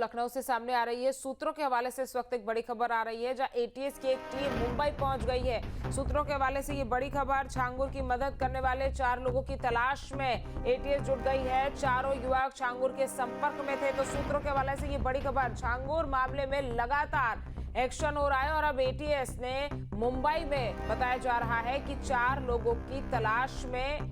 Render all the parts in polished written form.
लखनऊ से सामने आ रही है। सूत्रों के हवाले से इस वक्त एक बड़ी खबर आ रही है, जहां एटीएस की एक टीम मुंबई पहुंच गई है। सूत्रों के हवाले से ये बड़ी खबर, छांगुर की मदद करने वाले 4 लोगों की तलाश में एटीएस जुट गई है। चारों युवक छांगुर के संपर्क में थे। तो सूत्रों के हवाले से ये बड़ी खबर, छांगुर मामले में लगातार एक्शन हो रहा है और अब एटीएस ने मुंबई में बताया जा रहा है कि 4 लोगों की तलाश में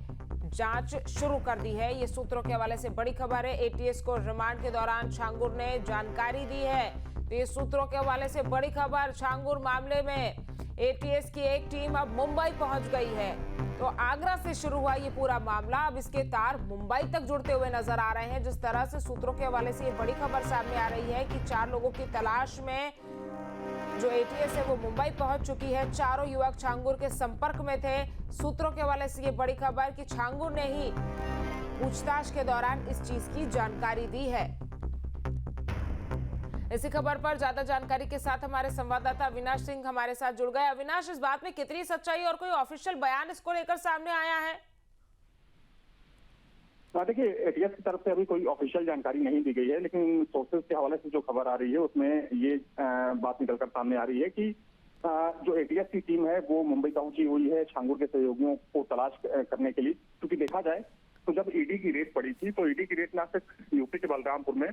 जांच शुरू कर दी है। ये सूत्रों के हवाले से बड़ी खबर है। एटीएस को रिमांड के दौरान छांगुर ने जानकारी दी है। तो ये सूत्रों के हवाले से बड़ी खबर, छांगुर मामले में एटीएस की एक टीम अब मुंबई पहुंच गई है। तो आगरा से शुरू हुआ ये पूरा मामला, अब इसके तार मुंबई तक जुड़ते हुए नजर आ रहे हैं। जिस तरह से सूत्रों के हवाले से ये बड़ी खबर सामने आ रही है कि 4 लोगों की तलाश में जो एटीएस है वो मुंबई पहुंच चुकी है। चारों युवक छांगुर के संपर्क में थे। सूत्रों के हवाले से ये बड़ी खबर कि छांगुर ने ही पूछताछ के दौरान इस चीज की जानकारी दी है। इसी खबर पर ज्यादा जानकारी के साथ हमारे संवाददाता अविनाश सिंह हमारे साथ जुड़ गए। अविनाश, इस बात में कितनी सच्चाई और कोई ऑफिशियल बयान इसको लेकर सामने आया है? देखिए, एटीएस की तरफ से अभी कोई ऑफिशियल जानकारी नहीं दी गई है, लेकिन सोर्सेज के हवाले से जो खबर आ रही है उसमें ये बात निकलकर सामने आ रही है कि जो एटीएस की टीम है वो मुंबई पहुंची हुई है छांगुर के सहयोगियों को तलाश करने के लिए। क्योंकि देखा जाए तो जब ईडी की रेड पड़ी थी तो ईडी की रेड ना सिर्फ यूपी के बलरामपुर में,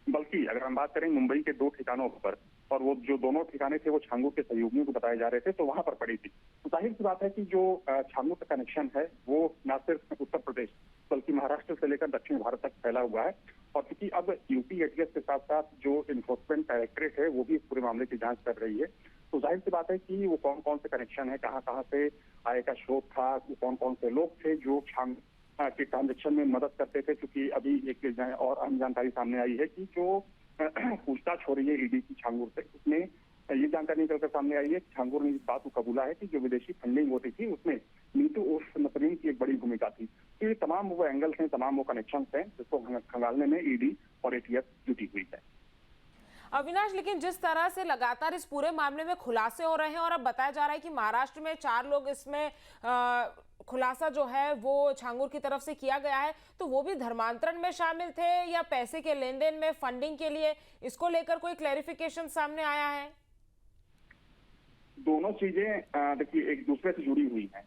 बल्कि अगर हम बात करें मुंबई के 2 ठिकानों पर, और वो जो दोनों ठिकाने थे वो छांगुर के सहयोगियों को बताए जा रहे थे, तो वहां पर पड़ी थी। तो जाहिर सी बात है कि जो छांगुर का कनेक्शन है वो न सिर्फ उत्तर प्रदेश बल्कि महाराष्ट्र से लेकर दक्षिण भारत तक फैला हुआ है। और क्योंकि अब यूपी एटीएस के साथ साथ जो इन्फोर्समेंट डायरेक्टरेट है वो भी इस पूरे मामले की जांच कर रही है। तो जाहिर सी बात है कि वो कौन कौन से कनेक्शन है, कहाँ कहाँ से आय का स्रोत था, वो कौन कौन से लोग थे जो छांगुर के ट्रांजेक्शन में मदद करते थे। क्योंकि अभी एक और अहम जानकारी सामने आई है कि जो पूछताछ हो रही है ईडी की छांगुर से, उसमें ये जानकारी निकलकर सामने आई है कि छांगुर ने इस बात को कबूला है कि जो विदेशी फंडिंग होती थी उसमें नीतू उर्फ नसरीन की एक बड़ी भूमिका थी। तो ये तमाम वो एंगल्स हैं, तमाम वो कनेक्शंस हैं जिसको खंगालने में ईडी और एटीएस जुटी हुई है। अविनाश, लेकिन जिस तरह से लगातार इस पूरे मामले में खुलासे हो रहे हैं और अब बताया जा रहा है कि महाराष्ट्र में 4 लोग इसमें खुलासा जो है वो छांगुर की तरफ से किया गया है, तो वो भी धर्मांतरण में शामिल थे या पैसे के लेन देन में, फंडिंग के लिए, इसको लेकर कोई क्लैरिफिकेशन सामने आया है? दोनों चीजें देखिए एक दूसरे से जुड़ी हुई हैं।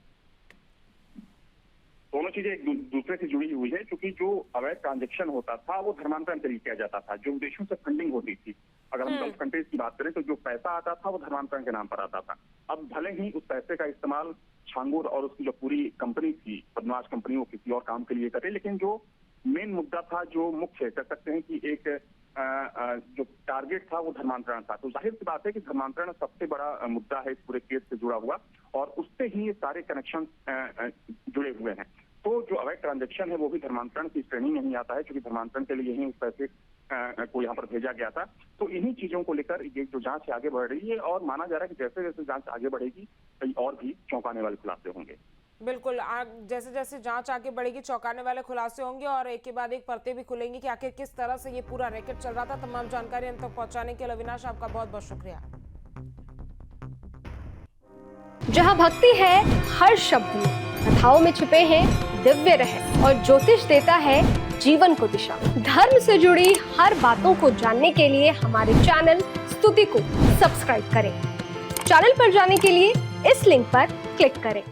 दोनों चीजें एक दूसरे से जुड़ी हुई है, क्योंकि जो अवैध ट्रांजेक्शन होता था वो धर्मांतरण के लिए किया जाता था। जो विदेशों से फंडिंग होती थी, अगर हम गल्फ कंट्रीज की बात करें, तो जो पैसा आता था वो धर्मांतरण के नाम पर आता था। अब भले ही उस पैसे का इस्तेमाल छांगुर और उसकी जो पूरी कंपनी थी, बदमाश कंपनी, वो किसी और काम के लिए करे, लेकिन जो मेन मुद्दा था, जो मुख्य कह सकते हैं कि एक जो टारगेट था वो धर्मांतरण था। तो जाहिर सी बात है कि धर्मांतरण सबसे बड़ा मुद्दा है इस पूरे केस से जुड़ा हुआ, और उससे ही ये सारे कनेक्शन जुड़े हुए हैं। तो जो अवैध ट्रांजेक्शन है वो भी धर्मांतरण की श्रेणी में ही आता है, क्योंकि धर्मांतरण के लिए ही उस पैसे को यहाँ पर भेजा गया था। तो इन्हीं चीजों को लेकर ये जो जांच आगे बढ़ रही है, और माना जा रहा है कि जैसे जैसे जांच आगे बढ़ेगी कई और भी चौंकाने वाले खुलासे होंगे। बिल्कुल, जैसे जैसे जांच आगे बढ़ेगी चौंकाने वाले खुलासे होंगे और एक के बाद एक परतें भी खुलेंगी कि आखिर किस तरह से ये पूरा रैकेट चल रहा था। तमाम जानकारी हम तक पहुंचाने के लिए अविनाश आपका बहुत बहुत शुक्रिया। जहां भक्ति है हर शब्द में, कथाओं में छुपे हैं दिव्य रहस्य, और ज्योतिष देता है जीवन को दिशा। धर्म से जुड़ी हर बातों को जानने के लिए हमारे चैनल स्तुति को सब्सक्राइब करें। चैनल पर जाने के लिए इस लिंक पर क्लिक करें।